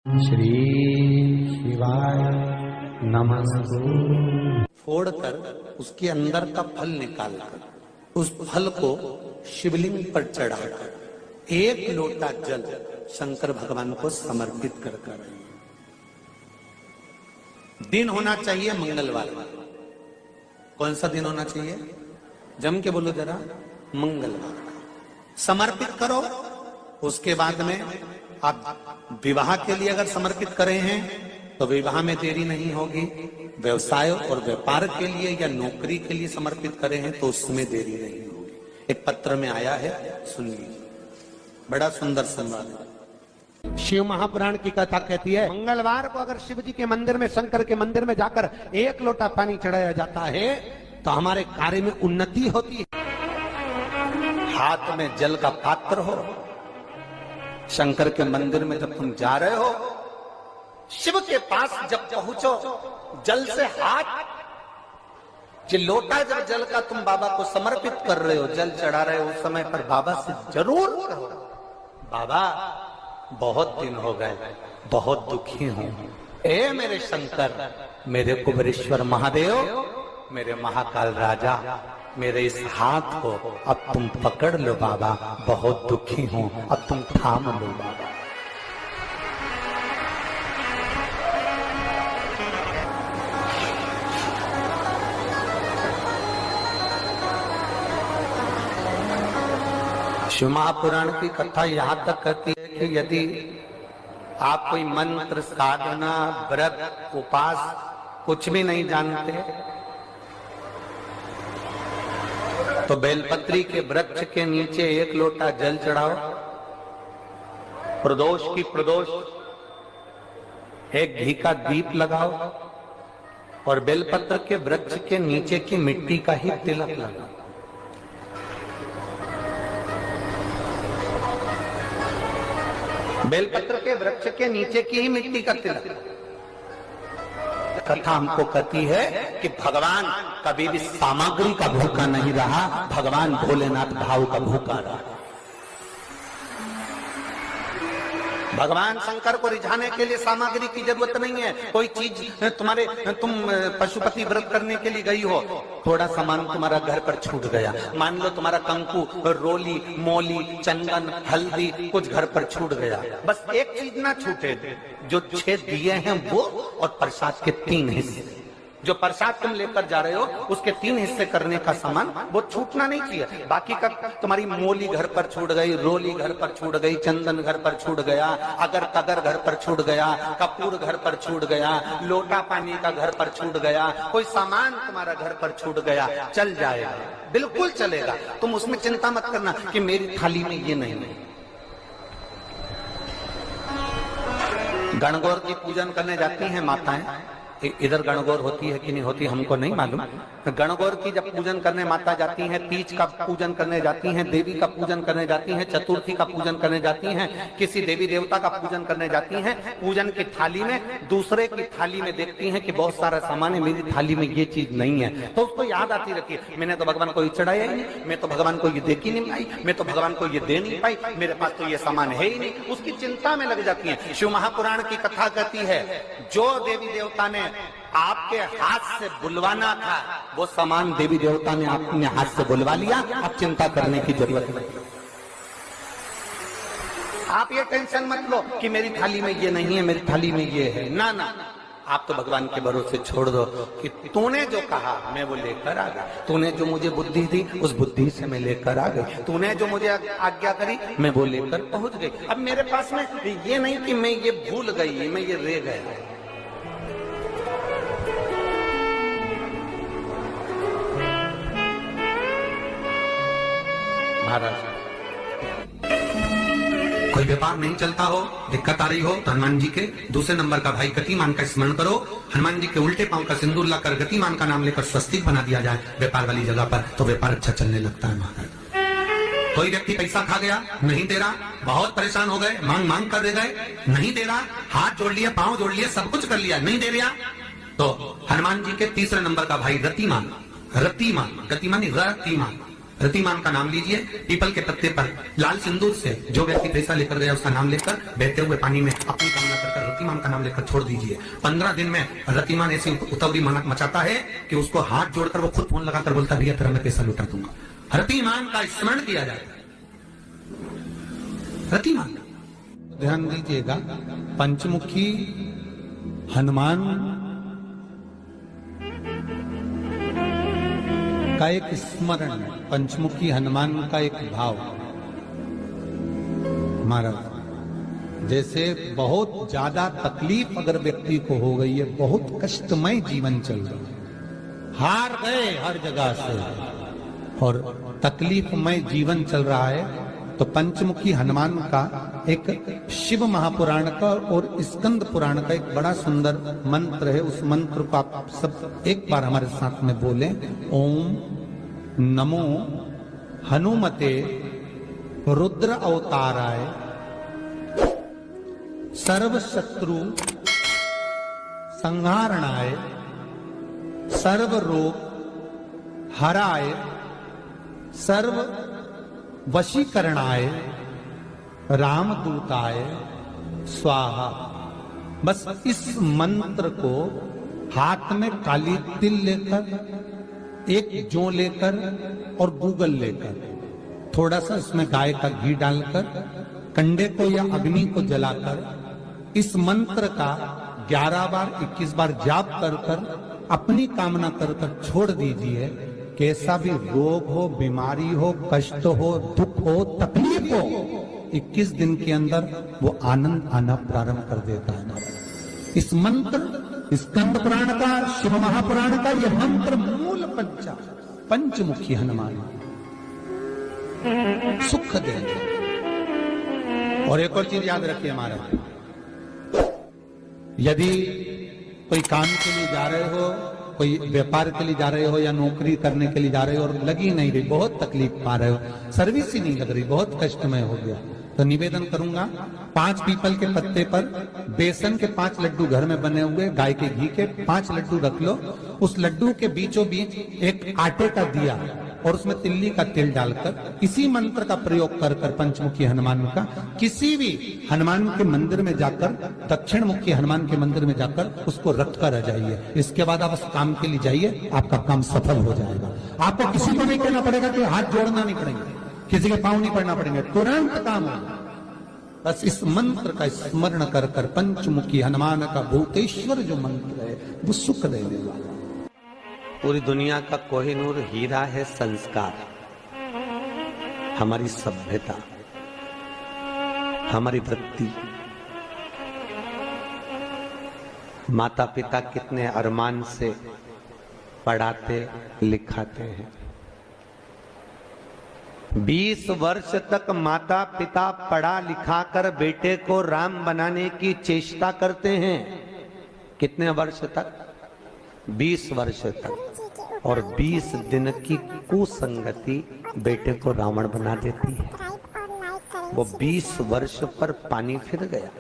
श्री शिवाय नमस्तु। फोड़कर उसके अंदर का फल निकालकर उस फल को शिवलिंग पर चढ़ाकर 1 लोटा जल शंकर भगवान को समर्पित कर दिन होना चाहिए मंगलवार। कौन सा दिन होना चाहिए? जम के बोलो जरा, मंगलवार समर्पित करो। उसके बाद में आप विवाह के लिए अगर समर्पित करे हैं तो विवाह में देरी नहीं होगी। व्यवसाय और व्यापार के लिए या नौकरी के लिए समर्पित करे हैं तो उसमें देरी नहीं होगी। एक पत्र में आया है, सुन लीजिए, बड़ा सुंदर संवाद है। शिव महापुराण की कथा कहती है, मंगलवार को अगर शिव जी के मंदिर में, शंकर के मंदिर में जाकर 1 लोटा पानी चढ़ाया जाता है तो हमारे कार्य में उन्नति होती है। हाथ में जल का पात्र हो, शंकर के मंदिर में जब तुम जा रहे हो, शिव के पास जब पहुंचो, जल से हाथ, जो लोटा जब जल का तुम बाबा को समर्पित कर रहे हो, जल चढ़ा रहे हो, उस समय पर बाबा से जरूर कहो, बाबा बहुत दिन हो गए, बहुत दुखी हूं, ए मेरे शंकर, मेरे कुबेरेश्वर महादेव, मेरे महाकाल राजा, मेरे इस हाथ को अब तुम पकड़ लो बाबा, बहुत दुखी हूं, अब तुम थाम लो बाबा। शिव महापुराण की कथा यहां तक कहती है कि यदि आप कोई मंत्र, साधना, व्रत, उपास कुछ भी नहीं जानते तो बेलपत्री के वृक्ष के नीचे 1 लोटा जल चढ़ाओ, प्रदोष की प्रदोष 1 घी का दीप लगाओ और बेलपत्र के वृक्ष के नीचे की मिट्टी का ही तिलक लगाओ। बेलपत्र के वृक्ष के नीचे की ही मिट्टी का तिलक। कथा हमको कहती है कि भगवान कभी भी सामग्री का भूखा नहीं रहा, भगवान भोलेनाथ भाव का भूखा रहा। भगवान शंकर को रिझाने के लिए सामग्री की जरूरत नहीं है। कोई चीज तुम पशुपति व्रत करने के लिए गई हो, थोड़ा सामान तुम्हारा घर पर छूट गया, मान लो तुम्हारा कंकु, रोली, मोली, चंदन, हल्दी कुछ घर पर छूट गया, बस एक चीज ना छूटे, जो 6 दिए हैं वो और प्रसाद के 3 हिस्से। जो प्रसाद तुम लेकर जा रहे हो उसके 3 हिस्से करने का सामान वो छूटना नहीं चाहिए। बाकी का तुम्हारी मोली घर पर छूट गई, रोली घर पर छूट गई, चंदन घर पर छूट गया, अगर कगर घर पर छूट गया, कपूर घर पर छूट गया, लोटा पानी का घर पर छूट गया, कोई सामान तुम्हारा घर पर छूट गया, चल जाएगा, बिल्कुल चलेगा। तुम उसमें चिंता मत करना कि मेरी थाली में ये नहीं है। गणगौर की पूजन करने जाती हैं माताएं, इधर गणगौर होती है कि नहीं होती हमको नहीं मालूम। गणगौर की जब पूजन करने माता जाती हैं, तीज का पूजन करने जाती हैं, देवी का पूजन करने जाती हैं, चतुर्थी का पूजन करने जाती हैं, किसी देवी देवता का पूजन करने जाती हैं, पूजन की थाली में दूसरे की थाली में देखती हैं कि बहुत सारा सामान है, मेरी थाली में ये चीज नहीं है, तो उसको याद आती रहती है, मैंने तो भगवान को ये चढ़ाया ही नहीं, मैं तो भगवान को ये दे ही नहीं पाई, मैं तो भगवान को ये दे नहीं पाई, मेरे पास तो ये सामान है ही नहीं, उसकी चिंता में लग जाती है। शिव महापुराण की कथा कहती है, जो देवी देवता ने आपके हाथ से बुलवाना था वो सामान देवी देवता ने अपने हाथ से बुलवा लिया, अब चिंता करने की जरूरत नहीं। आप ये टेंशन मत लो कि मेरी थाली में ये नहीं है, मेरी थाली में ये है, ना ना, आप तो भगवान के भरोसे छोड़ दो कि तूने जो कहा मैं वो लेकर आ गई, तूने जो मुझे बुद्धि दी उस बुद्धि से मैं लेकर आ गई, तूने जो मुझे आज्ञा करी मैं वो लेकर पहुंच गई। अब मेरे पास में ये नहीं कि मैं ये भूल गई, मैं ये रह गया। महाराज कोई व्यापार नहीं चलता हो, दिक्कत आ रही हो तो हनुमान जी के दूसरे नंबर का भाई गतिमान का स्मरण करो, हनुमान जी के उल्टे पांव का सिंदूर लाकर गतिमान का नाम लेकर स्वस्तिक बना दिया जाए व्यापार वाली जगह पर, तो व्यापार अच्छा चलने लगता है। महाराज कोई व्यक्ति पैसा खा गया, नहीं दे रहा, बहुत परेशान हो गए, मांग मांग कर दे गए, नहीं दे रहा, हाथ जोड़ लिया, पांव जोड़ लिया, सब कुछ कर लिया, नहीं दे रहा, तो हनुमान जी के तीसरे नंबर का भाई रतिमान, रतिमान, गतिमान रतिमान, रतिमान का नाम लीजिए, पीपल के पत्ते पर लाल सिंदूर से जो व्यक्ति पैसा लेकर गया उसका नाम लेकर बहते हुए पानी में अपनी कामना कर रतिमान रतिमान का नाम लेकर छोड़ दीजिए। 15 दिन में रतिमान ऐसी उतावली मचाता है कि उसको हाथ जोड़कर वो खुद फोन लगाकर बोलता भैया तेरा मैं पैसा लुटा दूंगा। रतिमान का स्मरण किया जाता है। रतिमान, ध्यान दीजिएगा, पंचमुखी हनुमान का एक स्मरण, पंचमुखी हनुमान का एक भाव। महाराज जैसे बहुत ज्यादा तकलीफ अगर व्यक्ति को हो गई है, बहुत कष्टमय जीवन चल रहा है, हार गए हर जगह से और तकलीफमय जीवन चल रहा है, तो पंचमुखी हनुमान का एक शिव महापुराण का और स्कंद पुराण का एक बड़ा सुंदर मंत्र है। उस मंत्र को आप सब एक बार हमारे साथ में बोलें। ओम नमो हनुमते रुद्र अवताराय सर्व शत्रु संहारणाय सर्व रोग हराय सर्व वशीकरणाय रामदूताय स्वाहा। बस इस मंत्र को हाथ में काली तिल लेकर, एक जौ लेकर और गूगल लेकर, थोड़ा सा इसमें गाय का घी डालकर, कंडे को या अग्नि को जलाकर इस मंत्र का 11 बार 21 बार जाप कर कर अपनी कामना कर कर छोड़ दीजिए। कैसा भी रोग हो, बीमारी हो, कष्ट हो, दुख हो, तकलीफ हो, 21 दिन के अंदर वो आनंद आना प्रारंभ कर देता है। इस मंत्र, स्कंद पुराण का, शिव महापुराण का ये मंत्र मूल पंचमुखी हनुमान सुख देंगे। और एक और चीज याद रखिए हमारा, यदि कोई काम के लिए जा रहे हो, कोई व्यापार के लिए जा रहे हो या नौकरी करने के लिए जा रहे हो और लगी नहीं रही, बहुत तकलीफ पा रहे हो, सर्विस ही नहीं लग रही, बहुत कष्टमय हो गया, तो निवेदन करूंगा 5 पीपल के पत्ते पर बेसन के 5 लड्डू घर में बने हुए, गाय के घी के 5 लड्डू रख लो। उस लड्डू के बीचों बीच एक आटे का दिया और उसमें तिल्ली का तेल डालकर इसी मंत्र का प्रयोग कर कर पंचमुखी हनुमान का किसी भी हनुमान के मंदिर में जाकर, दक्षिण मुखी हनुमान के मंदिर में जाकर उसको रख कर आ जाइए। इसके बाद आप उस काम के लिए जाइए, आपका काम सफल हो जाएगा। आपको किसी को नहीं कहना पड़ेगा कि हाथ जोड़ना नहीं पड़ेंगे, किसी के पांव नहीं पड़ना पड़ेंगे, तुरंत काम होगा। बस इस मंत्र का स्मरण कर कर पंचमुखी हनुमान का भूतेश्वर जो मंत्र है वो सुख देने वाला। पूरी दुनिया का कोहिनूर हीरा है संस्कार, हमारी सभ्यता, हमारी वृत्ति। माता पिता कितने अरमान से पढ़ाते लिखाते हैं। 20 वर्ष तक माता पिता पढ़ा लिखा कर बेटे को राम बनाने की चेष्टा करते हैं। कितने वर्ष तक? 20 वर्ष तक। और 20 दिन की कुसंगति बेटे को रावण बना देती है। वो 20 वर्ष पर पानी फिर गया।